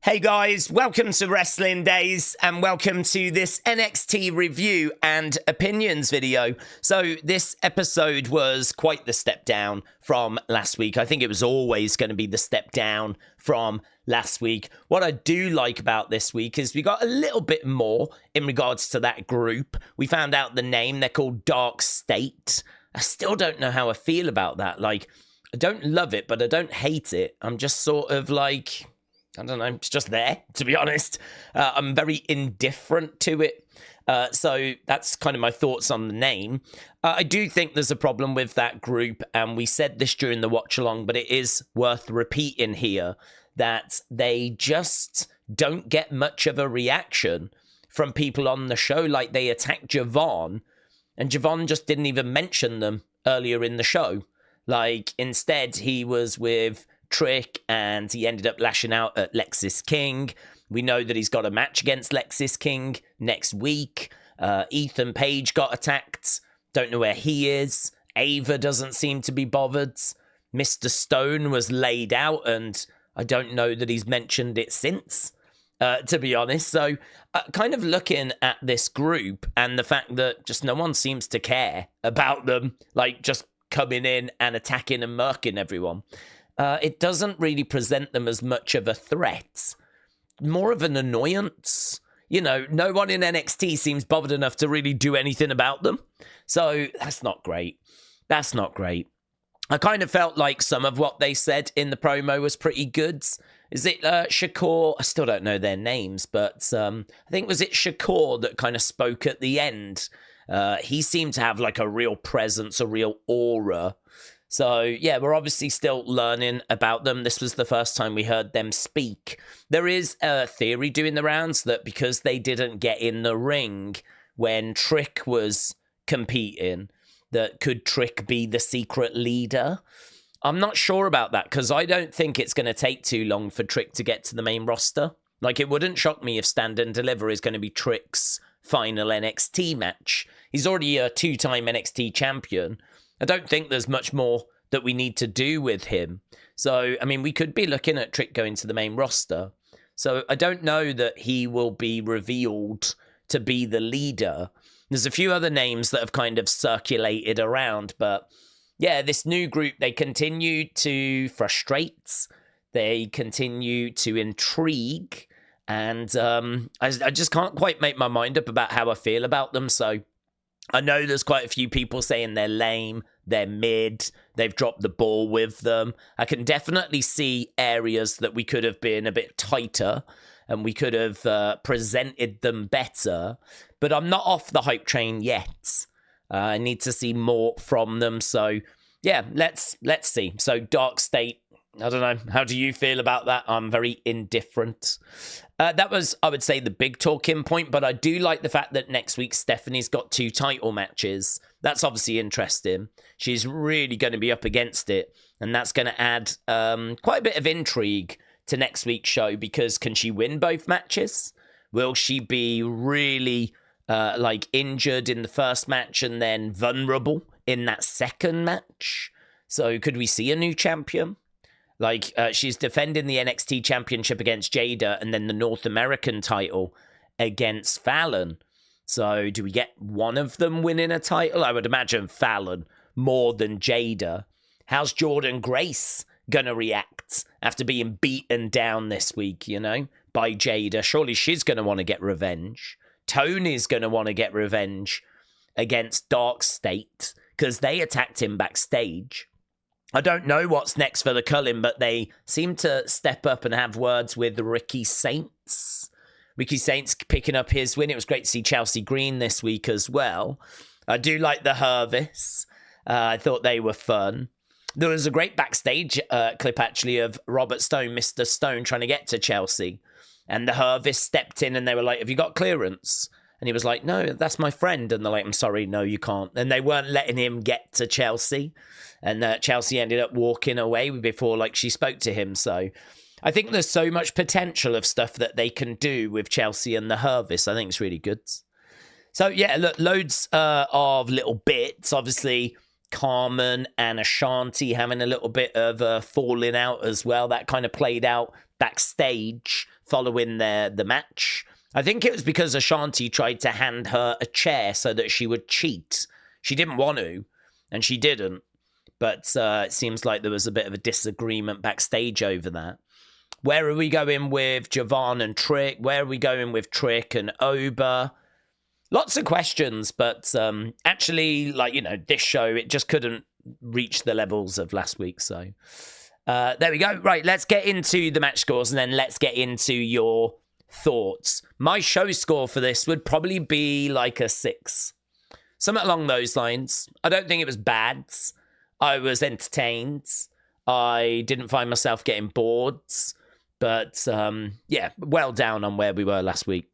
Hey guys, welcome to Wrestling Daze and welcome to this NXT review and opinions video. So this episode was quite the step down from last week. I think it was always going to be the step down from last week. What I do like about this week is we got a little bit more in regards to that group. We found out the name. They're called DARKSTATE. I still don't know how I feel about that. Like, I don't love it, but I don't hate it. I'm just sort of like, I don't know, it's just there, to be honest. I'm very indifferent to it. So that's kind of my thoughts on the name. I do think there's a problem with that group, and we said this during the watch-along, but it is worth repeating here, that they just don't get much of a reaction from people on the show. Like, they attacked Javon, and Javon just didn't even mention them earlier in the show. Like, instead, he was with Trick, and he ended up lashing out at Lexis King. We know that he's got a match against Lexis King next week. Ethan Page got attacked. Don't know where he is. Ava doesn't seem to be bothered. Mr. Stone was laid out, and I don't know that he's mentioned it since, to be honest. So kind of looking at this group and the fact that just no one seems to care about them, like just coming in and attacking and murking everyone. It doesn't really present them as much of a threat, more of an annoyance. You know, no one in NXT seems bothered enough to really do anything about them. So that's not great. That's not great. I kind of felt like some of what they said in the promo was pretty good. Is it Shakur? I still don't know their names, but I think, was it Shakur that kind of spoke at the end? He seemed to have like a real presence, a real aura. So, yeah, we're obviously still learning about them. This was the first time we heard them speak. There is a theory doing the rounds that because they didn't get in the ring when Trick was competing, that could Trick be the secret leader? I'm not sure about that, because I don't think it's going to take too long for Trick to get to the main roster. Like, it wouldn't shock me if Stand and Deliver is going to be Trick's final NXT match. He's already a two-time NXT champion. I don't think there's much more that we need to do with him. So, I mean, we could be looking at Trick going to the main roster. So I don't know that he will be revealed to be the leader. There's a few other names that have kind of circulated around, but yeah, this new group, they continue to frustrate. They continue to intrigue. And I just can't quite make my mind up about how I feel about them. So I know there's quite a few people saying they're lame, they're mid, they've dropped the ball with them. I can definitely see areas that we could have been a bit tighter and we could have presented them better, but I'm not off the hype train yet. I need to see more from them. So yeah, let's see. So DARKSTATE, I don't know. How do you feel about that? I'm very indifferent. That was, I would say, the big talking point, but I do like the fact that next week Stephanie's got 2 title matches. That's obviously interesting. She's really going to be up against it, and that's going to add quite a bit of intrigue to next week's show, because can she win both matches? Will she be really like injured in the first match and then vulnerable in that second match? So could we see a new champion? Like, she's defending the NXT Championship against Jada and then the North American title against Fallon. So do we get one of them winning a title? I would imagine Fallon more than Jada. How's Jordan Grace going to react after being beaten down this week, you know, by Jada? Surely she's going to want to get revenge. Tony's going to want to get revenge against DARKSTATE because they attacked him backstage. I don't know what's next for the Culling, but they seem to step up and have words with Ricky Saints. Ricky Saints picking up his win. It was great to see Chelsea Green this week as well. I do like the Hervis. I thought they were fun. There was a great backstage clip, actually, of Robert Stone, Mr. Stone, trying to get to Chelsea. And the Hervis stepped in and they were like, "Have you got clearance?" And he was like, "No, that's my friend." And they're like, "I'm sorry, no, you can't." And they weren't letting him get to Chelsea. And Chelsea ended up walking away before, like, she spoke to him. So I think there's so much potential of stuff that they can do with Chelsea and the Hervis. I think it's really good. So, yeah, look, loads of little bits. Obviously, Karmen and Ashanti having a little bit of a falling out as well. That kind of played out backstage following the match. I think it was because Ashanti tried to hand her a chair so that she would cheat. She didn't want to, and she didn't. But it seems like there was a bit of a disagreement backstage over that. Where are we going with Javan and Trick? Where are we going with Trick and Oba? Lots of questions, but actually, like, you know, this show, it just couldn't reach the levels of last week. So there we go. Right, let's get into the match scores, and then let's get into your thoughts. My show score for this would probably be like a 6. Something along those lines. I don't think it was bad. I was entertained. I didn't find myself getting bored. But, yeah, well down on where we were last week.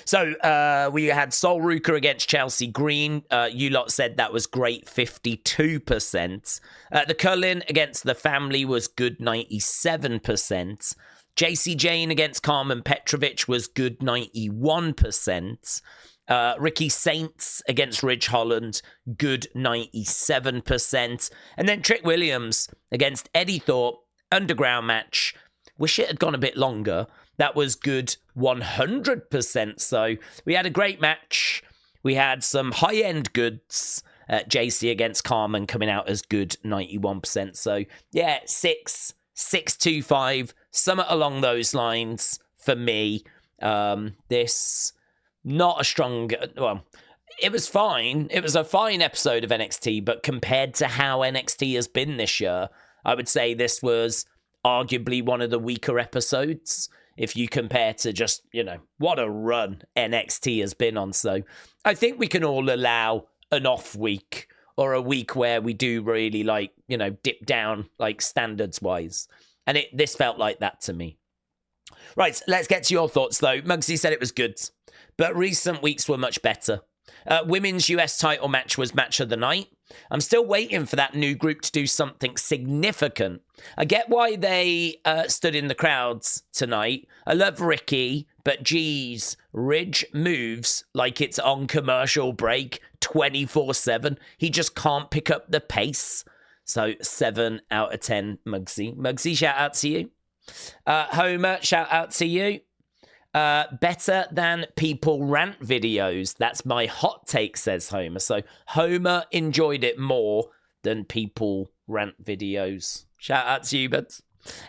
So we had Sol Ruca against Chelsea Green. You lot said that was great, 52%. The Culling against the Family was good, 97%. Jacy Jayne against Karmen Petrovic was good, 91%. Ricky Saints against Ridge Holland, good 97%. And then Trick Williams against Eddy Thorpe, underground match. Wish it had gone a bit longer. That was good 100%. So we had a great match. We had some high-end goods. Jacy against Karmen coming out as good 91%. So yeah, 6.25, somewhat along those lines for me. This, not a strong, well, it was fine. It was a fine episode of NXT, but compared to how NXT has been this year, I would say this was arguably one of the weaker episodes if you compare to just, you know, what a run NXT has been on. So I think we can all allow an off week or a week where we do really, like, you know, dip down, like, standards wise. And this felt like that to me. Right, let's get to your thoughts, though. Muggsy said it was good, but recent weeks were much better. Women's US title match was match of the night. I'm still waiting for that new group to do something significant. I get why they stood in the crowds tonight. I love Ricky, but geez, Ridge moves like it's on commercial break 24/7. He just can't pick up the pace. So 7 out of 10, Muggsy. Muggsy, shout out to you. Homer, shout out to you. Better than people rant videos. That's my hot take, says Homer. So Homer enjoyed it more than people rant videos. Shout out to you, buds.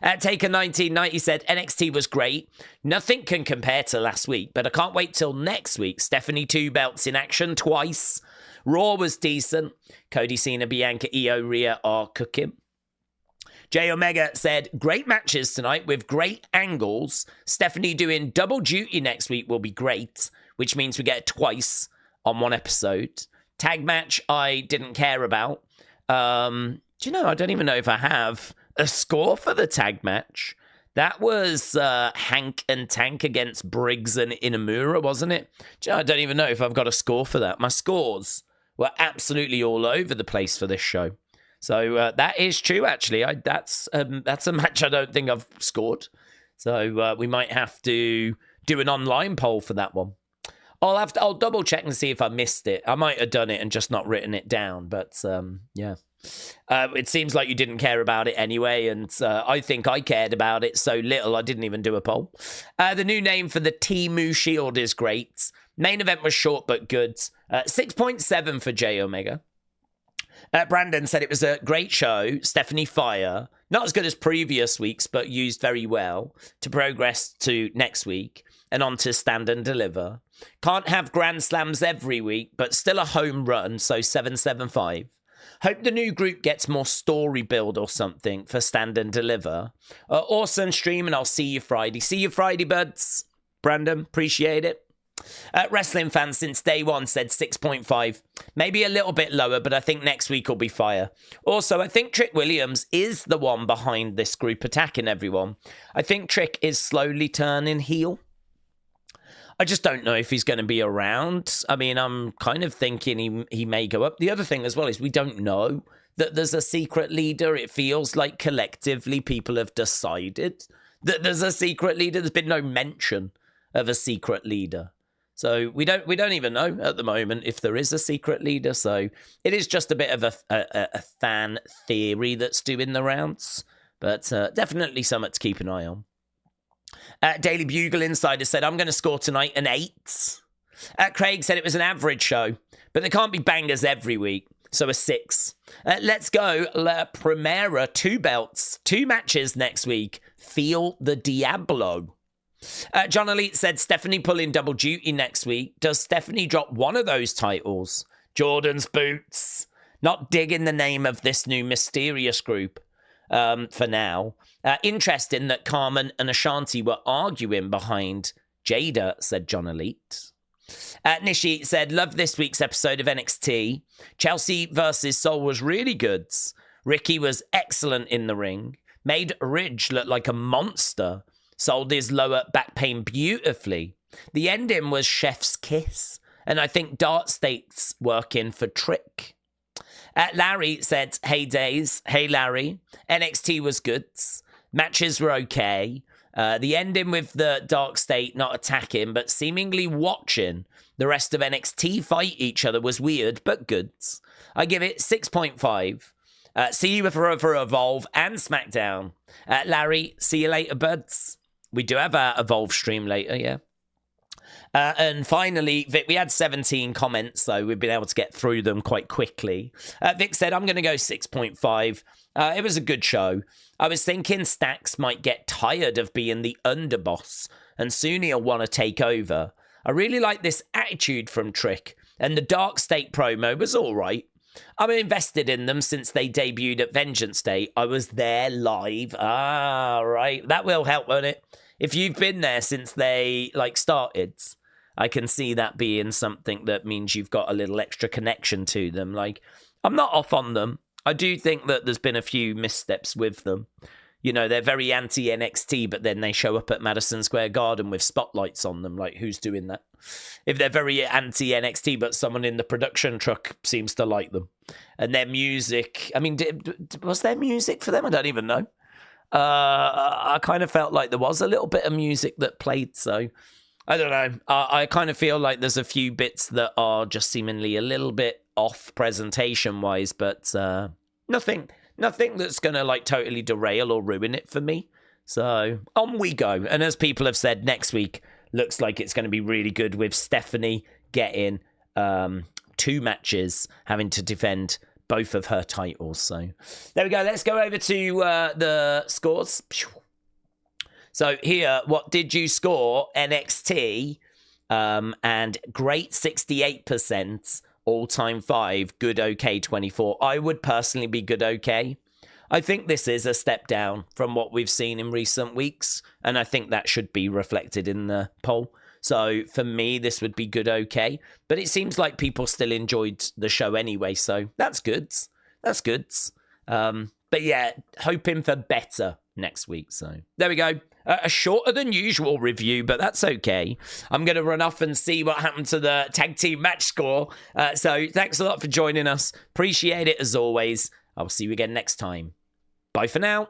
Taker 1990 said, NXT was great. Nothing can compare to last week, but I can't wait till next week. Stephanie 2 belts in action twice. Raw was decent. Cody Cena, Bianca, Io, Rhea are cooking. J Omega said, great matches tonight with great angles. Stephanie doing double duty next week will be great, which means we get it twice on one episode. Tag match I didn't care about. Do you know, I don't even know if I have a score for the tag match. That was Hank and Tank against Briggs and Inamura, wasn't it? Do you know, I don't even know if I've got a score for that. My scores were absolutely all over the place for this show. So that is true, actually. That's a match I don't think I've scored. So we might have to do an online poll for that one. I'll double check and see if I missed it. I might have done it and just not written it down. But yeah, it seems like you didn't care about it anyway. And I think I cared about it so little I didn't even do a poll. The new name for the Temu Shield is great. Main event was short but good. 6.7 for J Omega. Brandon said it was a great show. Stephanie Fire, not as good as previous weeks, but used very well to progress to next week and on to Stand and Deliver. Can't have Grand Slams every week, but still a home run, so 775. Hope the new group gets more story build or something for Stand and Deliver. Awesome stream, and I'll see you Friday. See you Friday, buds. Brandon, appreciate it. Wrestling fans since day one said 6.5. Maybe a little bit lower, but I think next week will be fire. Also, I think Trick Williams is the one behind this group attacking everyone. I think Trick is slowly turning heel. I just don't know if he's going to be around. I mean, I'm kind of thinking he may go up. The other thing as well is we don't know that there's a secret leader. It feels like collectively people have decided that there's a secret leader. There's been no mention of a secret leader. So we don't even know at the moment if there is a secret leader. So it is just a bit of a fan theory that's doing the rounds. But definitely something to keep an eye on. Daily Bugle Insider said, I'm going to score tonight an 8. Craig said it was an average show, but there can't be bangers every week. So a 6. Let's go. La Primera, 2 belts, 2 matches next week. Feel the Diablo. John Elite said Stephanie pulling double duty next week. Does Stephanie drop one of those titles? Jordan's boots. Not digging the name of this new mysterious group for now. Interesting that Karmen and Ashanti were arguing behind Jada, said John Elite. Nishi said, love this week's episode of NXT. Chelsea versus Soul was really good. Ricky was excellent in the ring. Made Ridge look like a monster. Sold his lower back pain beautifully. The ending was chef's kiss. And I think DARKSTATE's working for Trick. Larry said, hey Daze. Hey Larry. NXT was good. Matches were okay. The ending with the DARKSTATE not attacking, but seemingly watching the rest of NXT fight each other was weird, but good. I give it 6.5. See you for Evolve and SmackDown. Larry, see you later, buds. We do have our Evolve stream later, yeah. And finally, Vic, we had 17 comments, so we've been able to get through them quite quickly. Vic said, I'm going to go 6.5. It was a good show. I was thinking Stacks might get tired of being the underboss, and soon he'll want to take over. I really like this attitude from Trick, and the DARKSTATE promo was all right. I'm invested in them since they debuted at Vengeance Day. I was there live. Ah, right. That will help, won't it? If you've been there since they, started, I can see that being something that means you've got a little extra connection to them. I'm not off on them. I do think that there's been a few missteps with them. You know, they're very anti-NXT, but then they show up at Madison Square Garden with spotlights on them. Who's doing that? If they're very anti-NXT, but someone in the production truck seems to like them. And their music, was there music for them? I don't even know. I kind of felt like there was a little bit of music that played, so I don't know. I kind of feel like there's a few bits that are just seemingly a little bit off presentation-wise, but nothing that's going to totally derail or ruin it for me. So on we go. And as people have said, next week looks like it's going to be really good with Stephanie getting 2 matches, having to defend both of her titles. So there we go. Let's go over to the scores. So here, what did you score? NXT and great 68%. All-time 5, good okay 24. I would personally be good okay. I think this is a step down from what we've seen in recent weeks, and I think that should be reflected in the poll. So for me, this would be good okay, but it seems like people still enjoyed the show anyway, so that's good. That's good. But yeah, hoping for better next week. So there we go. A shorter than usual review, but that's okay. I'm going to run off and see what happened to the tag team match score. So thanks a lot for joining us. Appreciate it as always. I'll see you again next time. Bye for now.